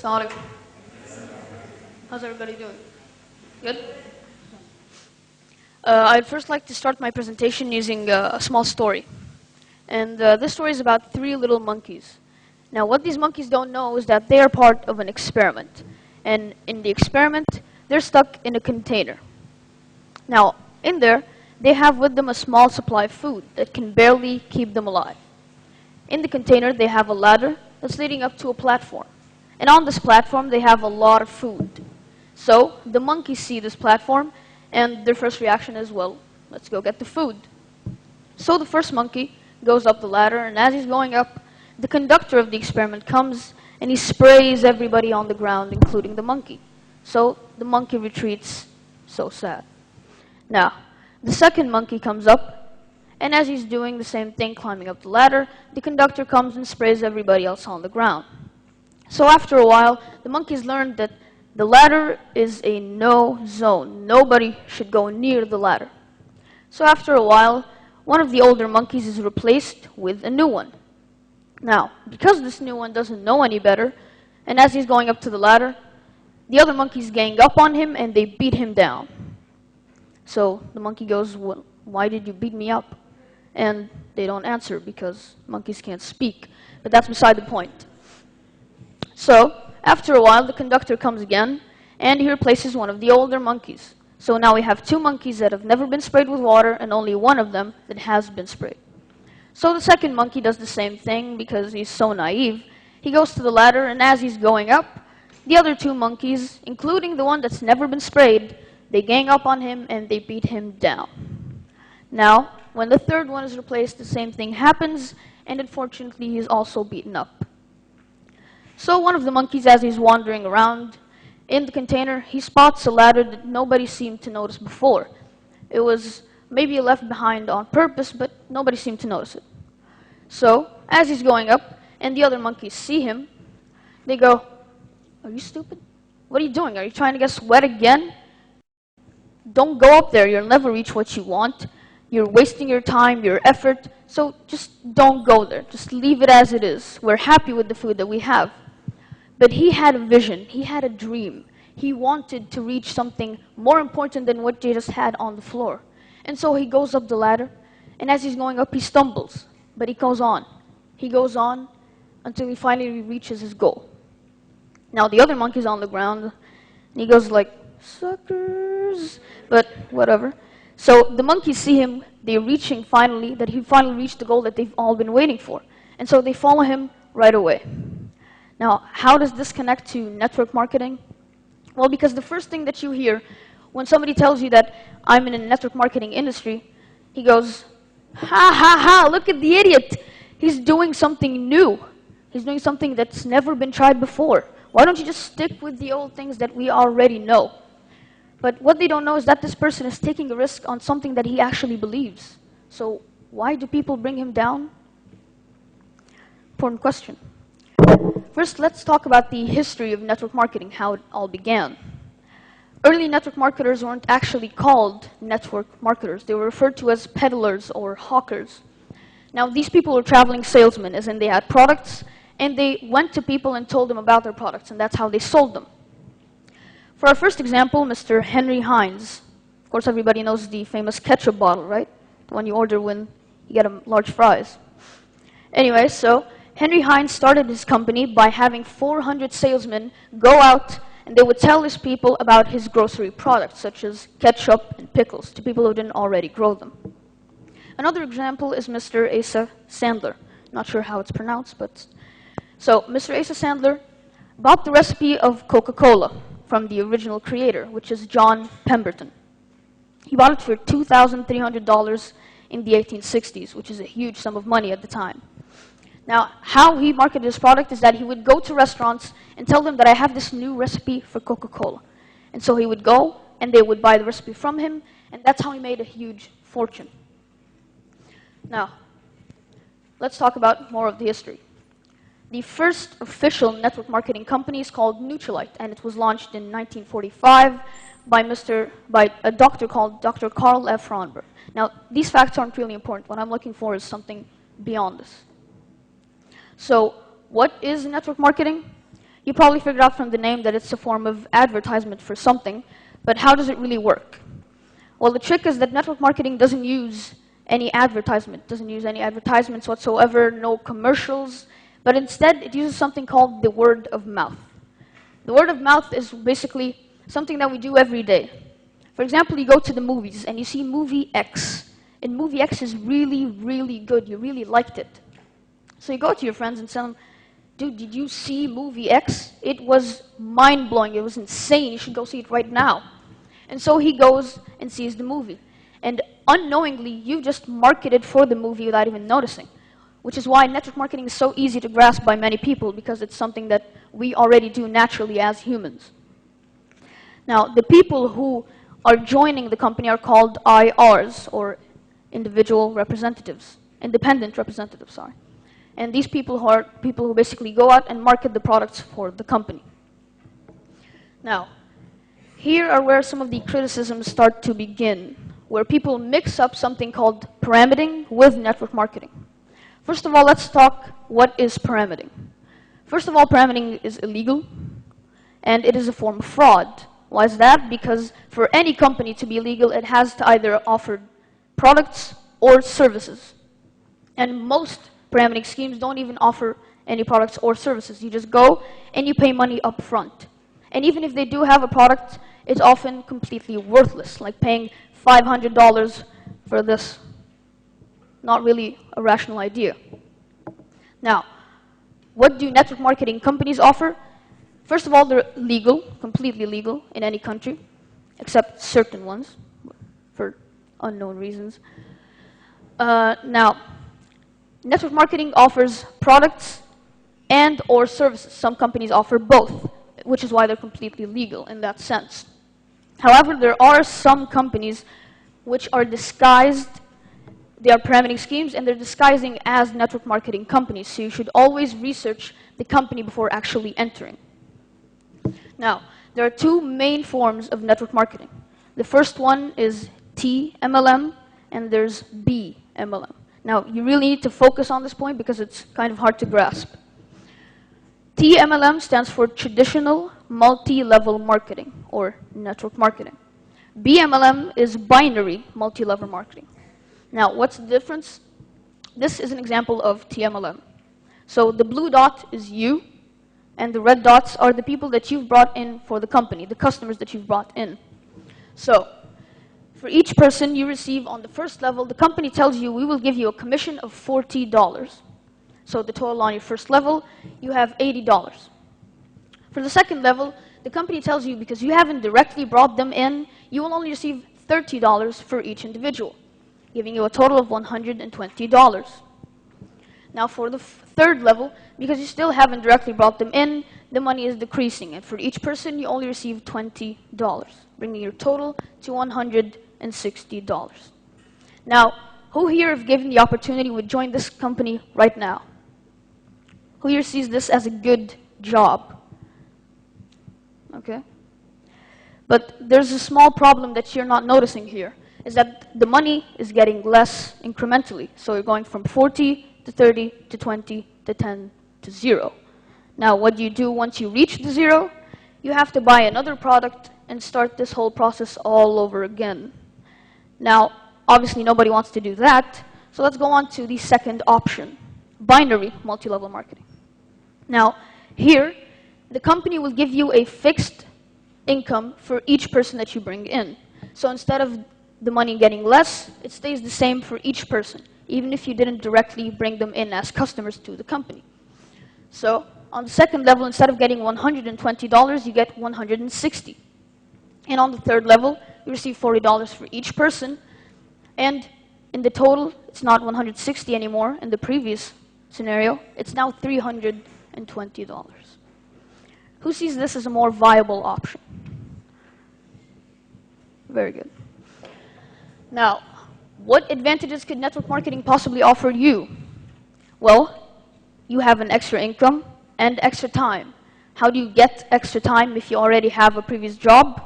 Assalamu alaikum. How's everybody doing? Good? I'd first like to start my presentation using a small story. And this story is about three little monkeys. Now, what these monkeys don't know is that they are part of an experiment. And in the experiment, they're stuck in a container. Now, in there, they have with them a small supply of food that can barely keep them alive. In the container, they have a ladder that's leading up to a platform. And on this platform, they have a lot of food. So the monkeys see this platform, and their first reaction is, well, let's go get the food. So the first monkey goes up the ladder, and as he's going up, the conductor of the experiment comes, and he sprays everybody on the ground, including the monkey. So the monkey retreats, so sad. Now, the second monkey comes up, and as he's doing the same thing, climbing up the ladder, the conductor comes and sprays everybody else on the ground. So after a while, the monkeys learned that the ladder is a no zone. Nobody should go near the ladder. So after a while, one of the older monkeys is replaced with a new one. Now, because this new one doesn't know any better, and as he's going up to the ladder, the other monkeys gang up on him and they beat him down. So the monkey goes, well, why did you beat me up? And they don't answer because monkeys can't speak. But that's beside the point. So after a while, the conductor comes again, and he replaces one of the older monkeys. So now we have two monkeys that have never been sprayed with water, and only one of them that has been sprayed. So the second monkey does the same thing because he's so naive. He goes to the ladder, and as he's going up, the other two monkeys, including the one that's never been sprayed, they gang up on him and they beat him down. Now, when the third one is replaced, the same thing happens, and unfortunately, he's also beaten up. So one of the monkeys, as he's wandering around in the container, he spots a ladder that nobody seemed to notice before. It was maybe left behind on purpose, but nobody seemed to notice it. So as he's going up, and the other monkeys see him, they go, "Are you stupid? What are you doing? Are you trying to get wet again? Don't go up there. You'll never reach what you want. You're wasting your time, your effort, so just don't go there. Just leave it as it is. We're happy with the food that we have." But he had a vision. He had a dream. He wanted to reach something more important than what he just had on the floor. And so he goes up the ladder, and as he's going up, he stumbles. But he goes on. He goes on until he finally reaches his goal. Now, the other monkey's on the ground, and he goes like, "Suckers," but whatever. So the monkeys see him, they're reaching finally, that he finally reached the goal that they've all been waiting for. And so they follow him right away. Now, how does this connect to network marketing? Well, because the first thing that you hear when somebody tells you that I'm in a network marketing industry, he goes, "Ha, ha, ha, look at the idiot. He's doing something new. He's doing something that's never been tried before. Why don't you just stick with the old things that we already know?" But what they don't know is that this person is taking a risk on something that he actually believes. So why do people bring him down? Important question. First, let's talk about the history of network marketing, how it all began. Early network marketers weren't actually called network marketers. They were referred to as peddlers or hawkers. Now, these people were traveling salesmen, as in they had products, and they went to people and told them about their products, and that's how they sold them. For our first example, Mr. Henry Heinz. Of course, everybody knows the famous ketchup bottle, right? The one you order when you get a large fries. Anyway, so Henry Heinz started his company by having 400 salesmen go out, and they would tell his people about his grocery products, such as ketchup and pickles, to people who didn't already grow them. Another example is Mr. Asa Sandler. Not sure how it's pronounced, but... So, Mr. Asa Sandler bought the recipe of Coca-Cola from the original creator, which is John Pemberton. He bought it for $2,300 in the 1860s, which is a huge sum of money at the time. Now, how he marketed his product is that he would go to restaurants and tell them that I have this new recipe for Coca-Cola. And so he would go, and they would buy the recipe from him, and that's how he made a huge fortune. Now, let's talk about more of the history. The first official network marketing company is called Nutrilite, and it was launched in 1945 by a doctor called Dr. Carl F. Ronberg. Now, these facts aren't really important. What I'm looking for is something beyond this. So what is network marketing? You probably figured out from the name that it's a form of advertisement for something, but how does it really work? Well, the trick is that network marketing doesn't use any advertisement, doesn't use any advertisements whatsoever, no commercials, but instead it uses something called the word of mouth. The word of mouth is basically something that we do every day. For example, you go to the movies and you see movie X, and movie X is really, really good. You really liked it. So you go to your friends and tell them, dude, did you see movie X? It was mind-blowing. It was insane. You should go see it right now. And so he goes and sees the movie. And unknowingly, you just marketed for the movie without even noticing, which is why network marketing is so easy to grasp by many people, because it's something that we already do naturally as humans. Now, the people who are joining the company are called IRs, or individual representatives, independent representatives, sorry. And these people are people who basically go out and market the products for the company. Now, here are where some of the criticisms start to begin, where people mix up something called pyramiding with network marketing. First of all, let's talk what is pyramiding. First of all, pyramiding is illegal, and it is a form of fraud. Why is that? Because for any company to be legal, it has to either offer products or services. And most pyramiding schemes don't even offer any products or services. You just go and you pay money up front. And even if they do have a product, it's often completely worthless, like paying $500 for this. Not really a rational idea. Now, what do network marketing companies offer? First of all, they're legal, completely legal in any country, except certain ones, for unknown reasons. Now, network marketing offers products and or services. Some companies offer both, which is why they're completely legal in that sense. However, there are some companies which are disguised, they are pyramiding schemes, and they're disguising as network marketing companies, so you should always research the company before actually entering. Now, there are two main forms of network marketing. The first one is TMLM, and there's BMLM. Now, you really need to focus on this point because it's kind of hard to grasp. TMLM stands for Traditional Multi-Level Marketing, or Network Marketing. BMLM is Binary Multi-Level Marketing. Now, what's the difference? This is an example of TMLM. So the blue dot is you, and the red dots are the people that you've brought in for the company, the customers that you've brought in. So, for each person you receive on the first level, the company tells you, we will give you a commission of $40. So the total on your first level, you have $80. For the second level, the company tells you, because you haven't directly brought them in, you will only receive $30 for each individual, giving you a total of $120. Now for the third level, because you still haven't directly brought them in, the money is decreasing, and for each person you only receive $20, bringing your total to $160. Now, who here, if given the opportunity, would join this company right now? Who here sees this as a good job? Okay. But there's a small problem that you're not noticing here, is that the money is getting less incrementally. So you're going from 40 to 30 to 20 to 10 to 0. Now, what do you do once you reach the 0? You have to buy another product and start this whole process all over again. Now, obviously nobody wants to do that, so let's go on to the second option, binary multi-level marketing. Now, here, the company will give you a fixed income for each person that you bring in. So instead of the money getting less, it stays the same for each person, even if you didn't directly bring them in as customers to the company. So on the second level, instead of getting $120, you get $160. And on the third level, you receive $40 for each person. And in the total, it's not $160 anymore. In the previous scenario, it's now $320. Who sees this as a more viable option? Very good. Now, what advantages could network marketing possibly offer you? Well, you have an extra income and extra time. How do you get extra time if you already have a previous job?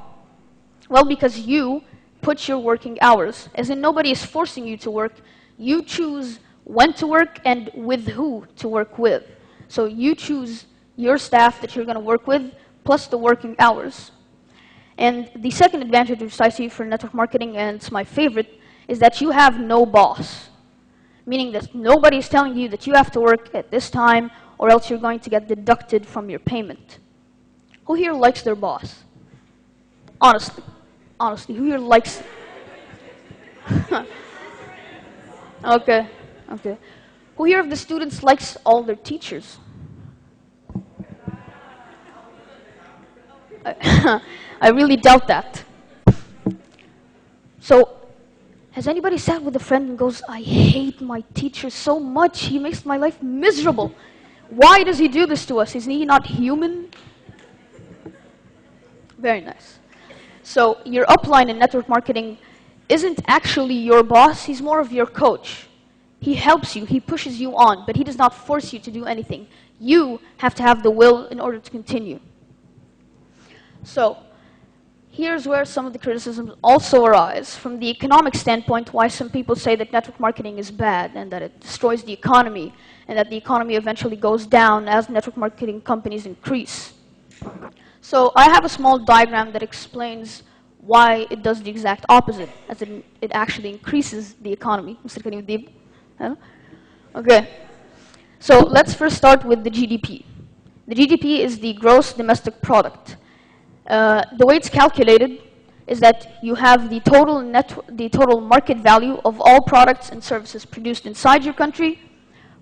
Well, because you put your working hours. As in, nobody is forcing you to work. You choose when to work and with who to work with. So you choose your staff that you're going to work with, plus the working hours. And the second advantage which I see for network marketing, and it's my favorite, is that you have no boss. Meaning that nobody is telling you that you have to work at this time or else you're going to get deducted from your payment. Who here likes their boss? Honestly. Honestly, who here likes... Okay, okay. Who here of the students likes all their teachers? I really doubt that. So, has anybody sat with a friend and goes, I hate my teacher so much, he makes my life miserable. Why does he do this to us? Is he not human? Very nice. So, your upline in network marketing isn't actually your boss, he's more of your coach. He helps you, he pushes you on, but he does not force you to do anything. You have to have the will in order to continue. So, here's where some of the criticisms also arise. From the economic standpoint, why some people say that network marketing is bad and that it destroys the economy and that the economy eventually goes down as network marketing companies increase. So I have a small diagram that explains why it does the exact opposite, as it actually increases the economy. Mr. Karim Deeb? Okay. So let's first start with the GDP. The GDP is the gross domestic product. The way it's calculated is that you have the total market value of all products and services produced inside your country,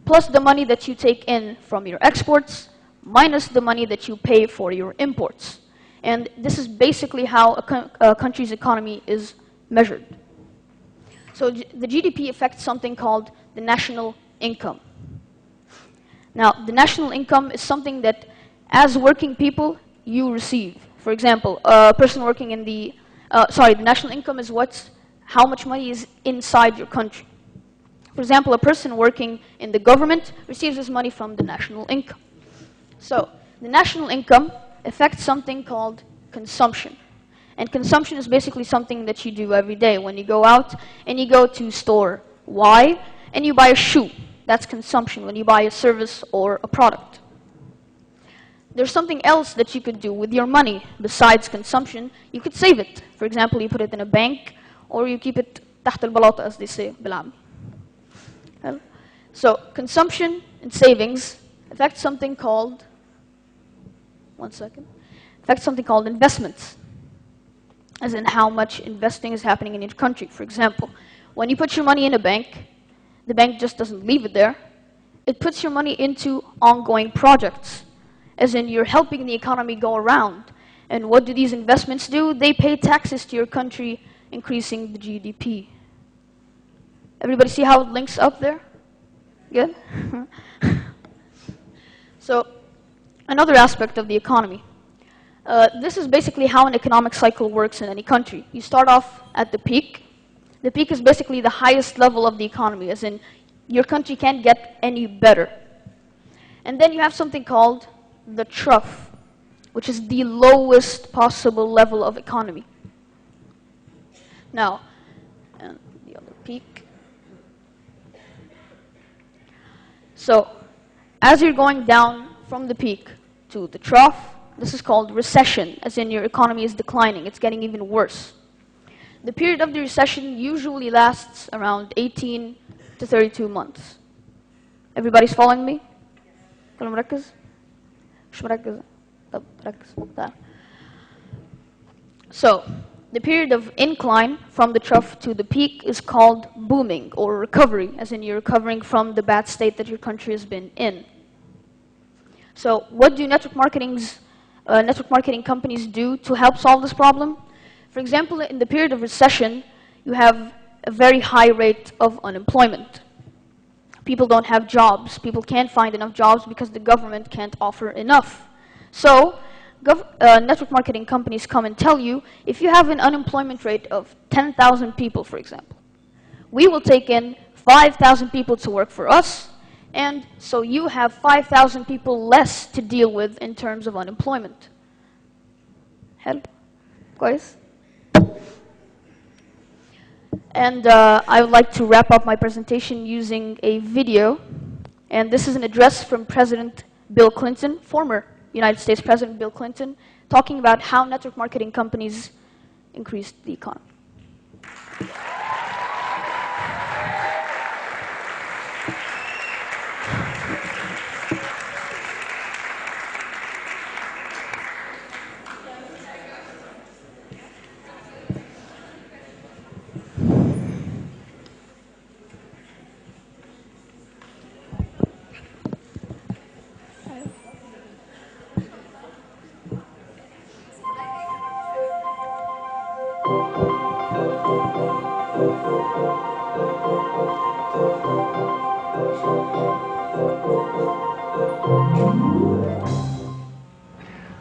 plus the money that you take in from your exports, minus the money that you pay for your imports. And this is basically how a country's economy is measured. So the GDP affects something called the national income. Now, the national income is something that, as working people, you receive. For example, a person working in the national income is how much money is inside your country. For example, a person working in the government receives his money from the national income. So, the national income affects something called consumption. And consumption is basically something that you do every day. When you go out and you go to store Y and you buy a shoe, that's consumption. When you buy a service or a product. There's something else that you could do with your money besides consumption. You could save it. For example, you put it in a bank or you keep it تحت البلاطة, as they say بالعامي. So consumption and savings affect something called, investments, as in how much investing is happening in your country. For example, when you put your money in a bank, the bank just doesn't leave it there. It puts your money into ongoing projects, as in you're helping the economy go around. And what do these investments do? They pay taxes to your country, increasing the GDP. Everybody see how it links up there? Good? So, another aspect of the economy. This is basically how an economic cycle works in any country. You start off at the peak. The peak is basically the highest level of the economy, as in your country can't get any better. And then you have something called the trough, which is the lowest possible level of economy. Now, and the other peak. So, as you're going down from the peak to the trough, this is called recession, as in your economy is declining. It's getting even worse. The period of the recession usually lasts around 18 to 32 months. Everybody's following me? كله مركز؟ مش مركز؟ طب ركز. So, the period of incline from the trough to the peak is called booming or recovery, as in you're recovering from the bad state that your country has been in. So what do network marketing companies do to help solve this problem? For example, in the period of recession, you have a very high rate of unemployment. People don't have jobs. People can't find enough jobs because the government can't offer enough. So network marketing companies come and tell you, if you have an unemployment rate of 10,000 people, for example, we will take in 5,000 people to work for us, and so you have 5,000 people less to deal with in terms of unemployment. Help? Guys? And I would like to wrap up my presentation using a video, and this is an address from President Bill Clinton, former United States President Bill Clinton, talking about how network marketing companies increased the economy.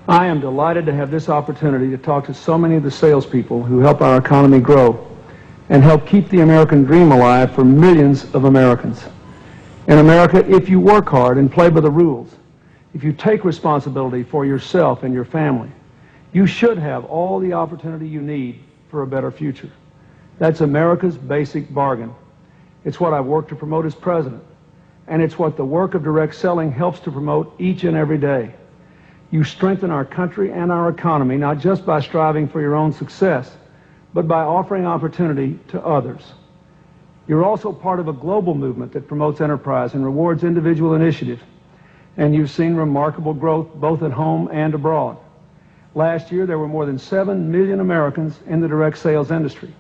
I am delighted to have this opportunity to talk to so many of the salespeople who help our economy grow and help keep the American dream alive for millions of Americans. In America, if you work hard and play by the rules, if you take responsibility for yourself and your family, you should have all the opportunity you need for a better future. That's America's basic bargain. It's what I've worked to promote as president, and it's what the work of direct selling helps to promote each and every day. You strengthen our country and our economy not just by striving for your own success, but by offering opportunity to others. You're also part of a global movement that promotes enterprise and rewards individual initiative, and you've seen remarkable growth both at home and abroad. Last year, there were more than 7 million Americans in the direct sales industry.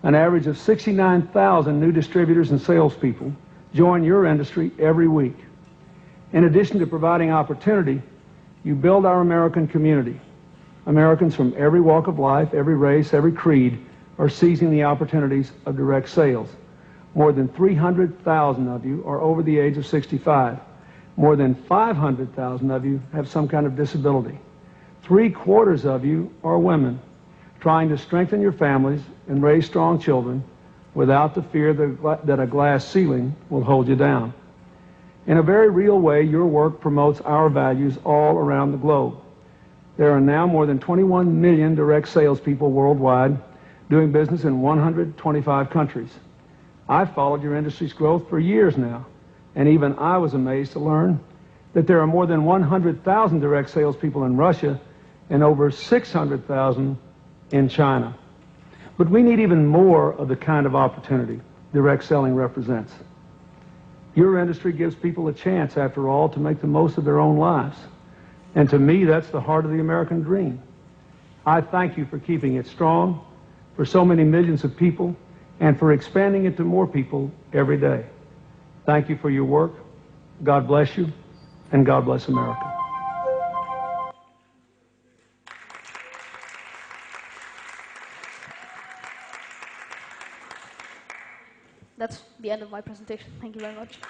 An average of 69,000 new distributors and salespeople join your industry every week. In addition to providing opportunity, you build our American community. Americans from every walk of life, every race, every creed are seizing the opportunities of direct sales. More than 300,000 of you are over the age of 65. More than 500,000 of you have some kind of disability. 3/4 of you are women trying to strengthen your families and raise strong children without the fear that a glass ceiling will hold you down. In a very real way, your work promotes our values all around the globe. There are now more than 21 million direct salespeople worldwide doing business in 125 countries. I've followed your industry's growth for years now, and even I was amazed to learn that there are more than 100,000 direct salespeople in Russia and over 600,000 in China. But we need even more of the kind of opportunity direct selling represents. Your industry gives people a chance, after all, to make the most of their own lives. And to me, that's the heart of the American dream. I thank you for keeping it strong, for so many millions of people, and for expanding it to more people every day. Thank you for your work. God bless you, and God bless America. That's the end of my presentation. Thank you very much.